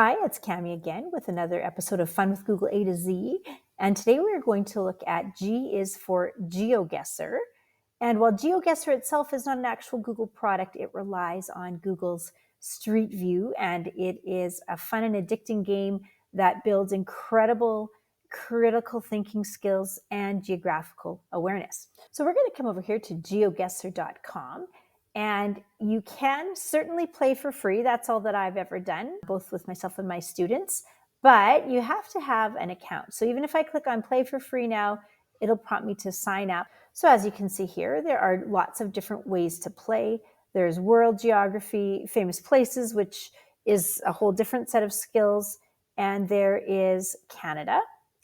Hi, it's Cami again with another episode of Fun with Google A to Z. And today we're going to look at G is for Geoguessr. And while Geoguessr itself is not an actual Google product, it relies on Google's Streetview, and it is a fun and addicting game that builds incredible critical thinking skills and geographical awareness. So we're going to come over here to geoguessr.com. And you can certainly play for free. That's all that I've ever done, both with myself and my students. But you have to have an account. So even if I click on play for free now, it'll prompt me to sign up. So as you can see here, there are lots of different ways to play. There's world geography, famous places, which is a whole different set of skills. And there is Canada.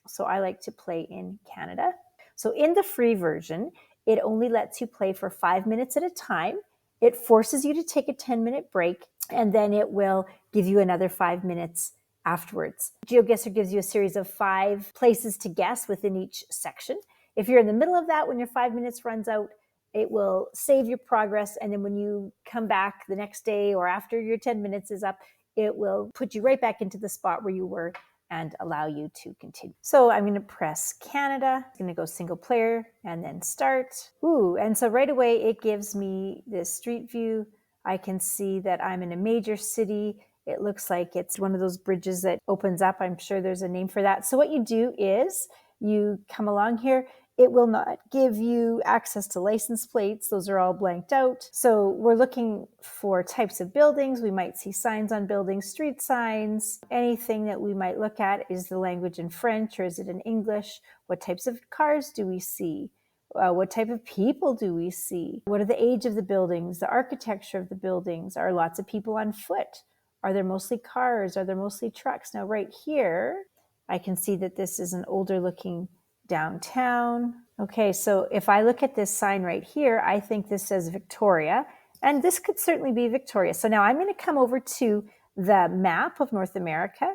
So I like to play in Canada. So in the free version, it only lets you play for 5 minutes at a time. It forces you to take a 10-minute break, and then it will give you another 5 minutes afterwards. GeoGuessr gives you a series of 5 places to guess within each section. If you're in the middle of that, when your 5 minutes runs out, it will save your progress, and then when you come back the next day or after your 10 minutes is up, it will put you right back into the spot where you were and allow you to continue. So I'm going to press Canada. I'm going to go single player and then start. And so right away it gives me this street view. I can see that I'm in a major city. It looks like it's one of those bridges that opens up. I'm sure there's a name for that. So what you do is you come along here. It will not give you access to license plates. Those are all blanked out. So we're looking for types of buildings. We might see signs on buildings, street signs. Anything that we might look at, is the language in French or is it in English? What types of cars do we see? What type of people do we see? What are the age of the buildings, the architecture of the buildings? Are lots of people on foot? Are there mostly cars? Are there mostly trucks? Now right here, I can see that this is an older looking downtown. Okay, so if I look at this sign right here, I think this says Victoria, and this could certainly be Victoria. So now I'm going to come over to the map of North America,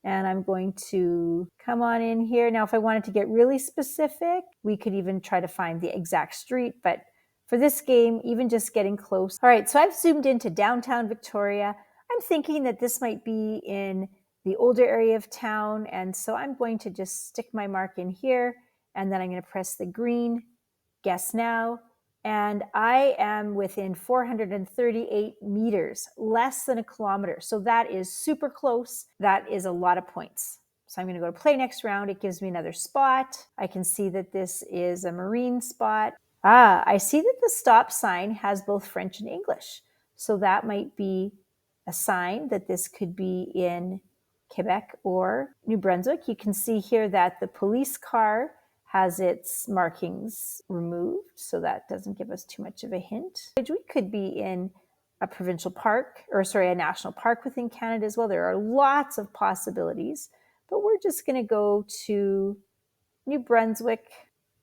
and I'm going to come on in here. Now, if I wanted to get really specific, we could even try to find the exact street, but for this game, even just getting close. All right, so I've zoomed into downtown Victoria. I'm thinking that this might be in the older area of town. And so I'm going to just stick my mark in here, and then I'm going to press the green, guess now. And I am within 438 meters, less than a kilometer. So that is super close. That is a lot of points. So I'm going to go to play next round. It gives me another spot. I can see that this is a marine spot. I see that the stop sign has both French and English. So that might be a sign that this could be in Quebec or New Brunswick. You can see here that the police car has its markings removed, so that doesn't give us too much of a hint. We could be in a provincial park, a national park within Canada as well. There are lots of possibilities, but we're just going to go to New Brunswick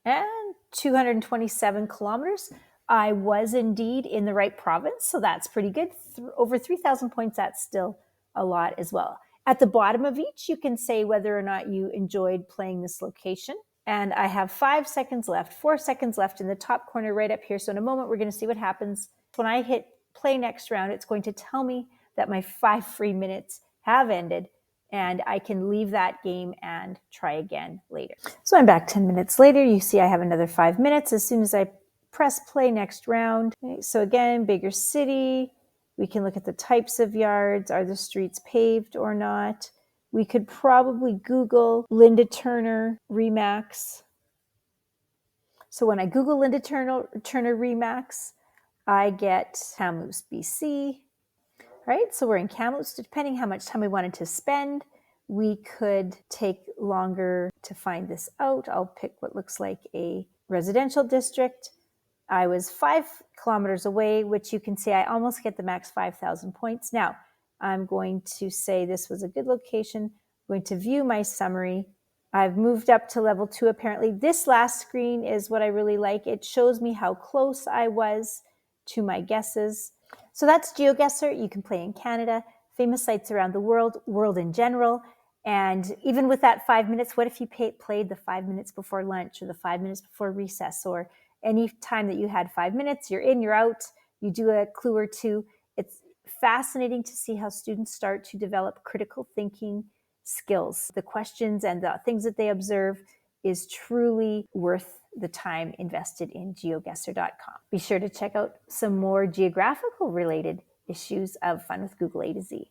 and 227 kilometers. I was indeed in the right province, so that's pretty good. Over 3,000 points, that's still a lot as well. At the bottom of each, you can say whether or not you enjoyed playing this location. And I have 5 seconds left, 4 seconds left in the top corner right up here. So in a moment, we're going to see what happens. When I hit play next round, it's going to tell me that my 5 free minutes have ended, and I can leave that game and try again later. So I'm back 10 minutes later. You see I have another 5 minutes as soon as I press play next round. Okay, so again, bigger city. We can look at the types of yards. Are the streets paved or not? We could probably Google Linda Turner Remax. So when I Google Linda Turner Remax, I get Kamloops, BC. Right, so we're in Kamloops. Depending how much time we wanted to spend, we could take longer to find this out. I'll pick what looks like a residential district. I was 5 kilometers away, which you can see I almost get the max 5,000 points. Now, I'm going to say this was a good location. I'm going to view my summary. I've moved up to level 2 apparently. This last screen is what I really like. It shows me how close I was to my guesses. So that's GeoGuessr. You can play in Canada, famous sites around the world in general. And even with that 5 minutes, what if you played the 5 minutes before lunch or the 5 minutes before recess, or any time that you had 5 minutes, you're in, you're out, you do a clue or two. It's fascinating to see how students start to develop critical thinking skills. The questions and the things that they observe is truly worth the time invested in geoguessr.com. Be sure to check out some more geographical related issues of Fun with Google A to Z.